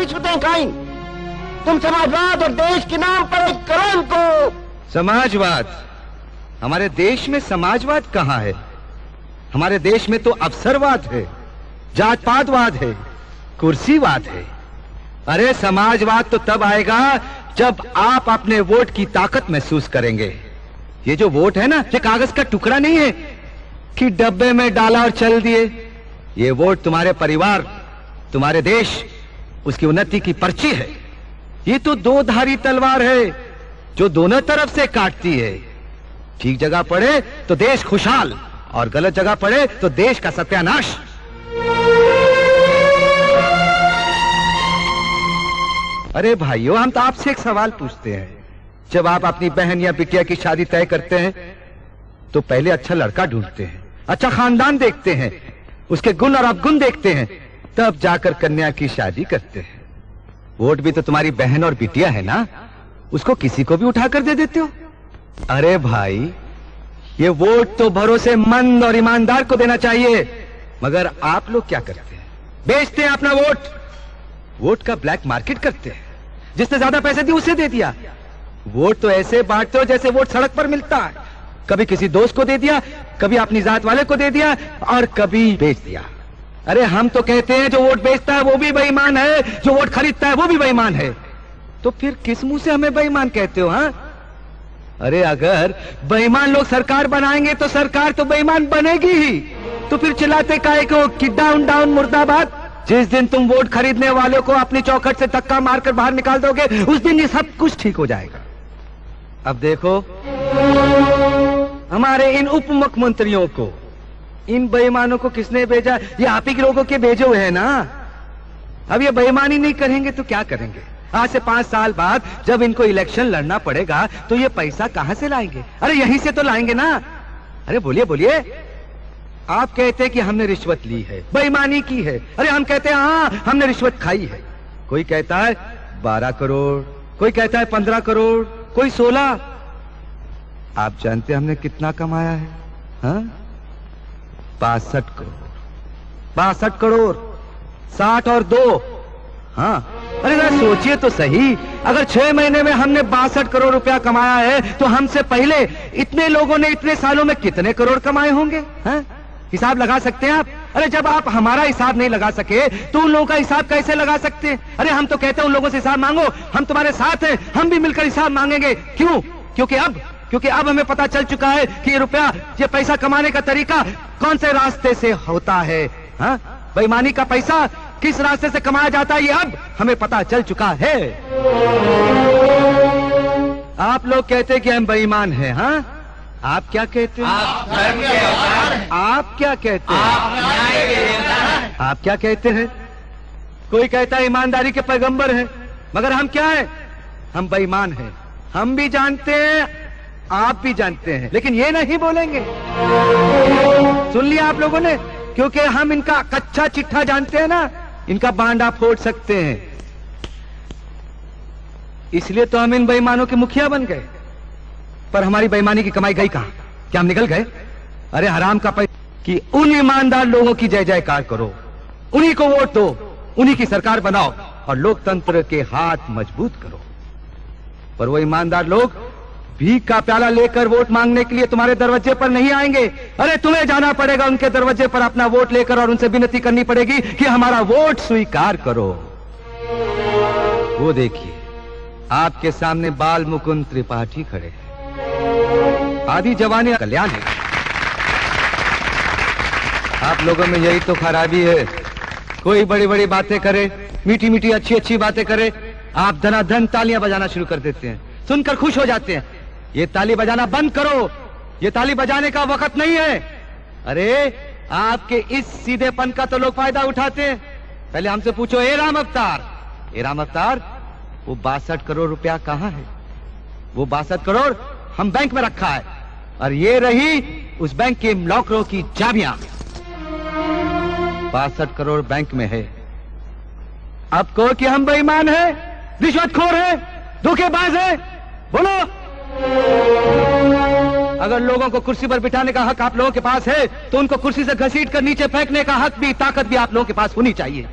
Rubbish Kine. तुम समाजवाद और देश के नाम पर एक करोड़ को। समाजवाद? हमारे देश में समाजवाद कहाँ है? हमारे देश में तो अवसरवाद है, जात पातवाद है, कुर्सीवाद है। अरे समाजवाद तो तब आएगा जब आप अपने वोट की ताकत महसूस करेंगे। ये जो वोट है ना, ये कागज का टुकड़ा नहीं है कि डब्बे में डाला और चल दिए। ये वोट तुम्हारे परिवार, तुम्हारे देश, उसकी उन्नति की पर्ची है। ये तो दो धारी तलवार है जो दोनों तरफ से काटती है। ठीक जगह पड़े तो देश खुशहाल और गलत जगह पड़े तो देश का सत्यानाश। अरे भाइयों, हम तो आपसे एक सवाल पूछते हैं। जब आप अपनी बहन या बिटिया की शादी तय करते हैं तो पहले अच्छा लड़का ढूंढते हैं, अच्छा खानदान देखते हैं, उसके गुण और अवगुण देखते हैं, तब जाकर कन्या की शादी करते हैं। वोट भी तो तुम्हारी बहन और बिटिया है ना, उसको किसी को भी उठाकर दे देते हो। अरे भाई, ये वोट तो भरोसेमंद और ईमानदार को देना चाहिए। मगर आप लोग क्या करते हैं? बेचते हैं अपना वोट, वोट का ब्लैक मार्केट करते हैं। जिसने ज्यादा पैसे दिए उसे दे दिया। वोट तो ऐसे बांटते हो जैसे वोट सड़क पर मिलता है। कभी किसी दोस्त को दे दिया, कभी अपनी जात वाले को दे दिया और कभी बेच दिया। अरे हम तो कहते हैं जो वोट बेचता है वो भी बेईमान है, जो वोट खरीदता है वो भी बेईमान है। तो फिर किस मुंह से हमें बेईमान कहते हो? हाँ, अरे अगर बेईमान लोग सरकार बनाएंगे तो सरकार तो बेईमान बनेगी ही। तो फिर चिल्लाते काहे को कि डाउन डाउन मुर्दाबाद? जिस दिन तुम वोट खरीदने वालों को अपनी चौखट से धक्का मारकर बाहर निकाल दोगे, उस दिन ये सब कुछ ठीक हो जाएगा। अब देखो, हमारे इन उप मुख्यमंत्रियों को, इन बेईमानों को किसने भेजा? ये आप ही के लोगों के भेजे हुए हैं ना। अब ये बेईमानी नहीं करेंगे तो क्या करेंगे? आज से 5 साल बाद जब इनको इलेक्शन लड़ना पड़ेगा तो ये पैसा कहां से लाएंगे? अरे यहीं से तो लाएंगे ना। अरे बोलिए बोलिए। आप कहते हैं कि हमने रिश्वत ली है, बेईमानी की है। अरे हम कहते हैं हाँ हमने रिश्वत खाई है। कोई कहता है 12 करोड़, कोई कहता है 15 करोड़, कोई 16। आप जानते हैं हमने कितना कमाया है? हाँ, 62 करोड़। 62 करोड़, 60 और 2। हाँ, अरे जरा सोचिए तो सही, अगर 6 महीने में हमने 62 करोड़ रुपया कमाया है तो हमसे पहले इतने लोगों ने इतने सालों में कितने करोड़ कमाए होंगे? हाँ? हिसाब लगा सकते हैं आप? अरे जब आप हमारा हिसाब नहीं लगा सके तो उन लोगों का हिसाब कैसे लगा सकते हैं? अरे हम तो कहते हैं उन लोगों से हिसाब मांगो, हम तुम्हारे साथ हैं, हम भी मिलकर हिसाब मांगेंगे। क्यों? क्योंकि अब हमें पता चल चुका है कि ये रुपया, ये पैसा कमाने का तरीका कौन से रास्ते से होता है। हाँ, बेईमानी का पैसा किस रास्ते से कमाया जाता है ये अब हमें पता चल चुका है। आप लोग कहते हैं कि हम बेईमान हैं। हाँ, आप क्या कहते हैं? आप क्या कहते हैं? आप क्या कहते हैं? कोई कहता है ईमानदारी के पैगंबर हैं, मगर हम क्या है? हम बेईमान हैं। हम भी जानते हैं, आप भी जानते हैं, लेकिन ये नहीं बोलेंगे। सुन लिया आप लोगों ने? क्योंकि हम इनका कच्चा चिट्ठा जानते हैं ना, इनका बांडा फोड़ सकते हैं। इसलिए तो हम इन बेईमानों के मुखिया बन गए। पर हमारी बेईमानी की कमाई गई कहां? क्या हम निकल गए? अरे हराम का पैसा कि उन ईमानदार लोगों की जय जयकार करो, उन्हीं को वोट दो, उन्हीं की सरकार बनाओ और लोकतंत्र के हाथ मजबूत करो। पर वो ईमानदार लोग भीख का प्याला लेकर वोट मांगने के लिए तुम्हारे दरवाजे पर नहीं आएंगे। अरे तुम्हें जाना पड़ेगा उनके दरवाजे पर अपना वोट लेकर और उनसे विनती करनी पड़ेगी कि हमारा वोट स्वीकार करो। वो देखिए, आपके सामने बाल मुकुंद त्रिपाठी खड़े हैं। आधी जवानी कल्याण है। आप लोगों में यही तो खराबी है। कोई बड़ी बड़ी बातें करे, मीठी मीठी अच्छी अच्छी बातें करे, आप धनाधन तालियां बजाना शुरू कर देते हैं, सुनकर खुश हो जाते हैं। ये ताली बजाना बंद करो, ये ताली बजाने का वक्त नहीं है। अरे आपके इस सीधेपन का तो लोग फायदा उठाते हैं। पहले हमसे पूछो, ए राम अवतार, वो 62 करोड़ रुपया कहां है? वो 62 करोड़ हम बैंक में रखा है और ये रही उस बैंक के लॉकरों की चाबियां। 62 करोड़ बैंक में है। अब कहो कि हम बेईमान हैं, रिश्वतखोर हैं, धोखेबाज हैं, बोलो। अगर लोगों को कुर्सी पर बिठाने का हक आप लोगों के पास है तो उनको कुर्सी से घसीट कर नीचे फेंकने का हक भी, ताकत भी आप लोगों के पास होनी चाहिए।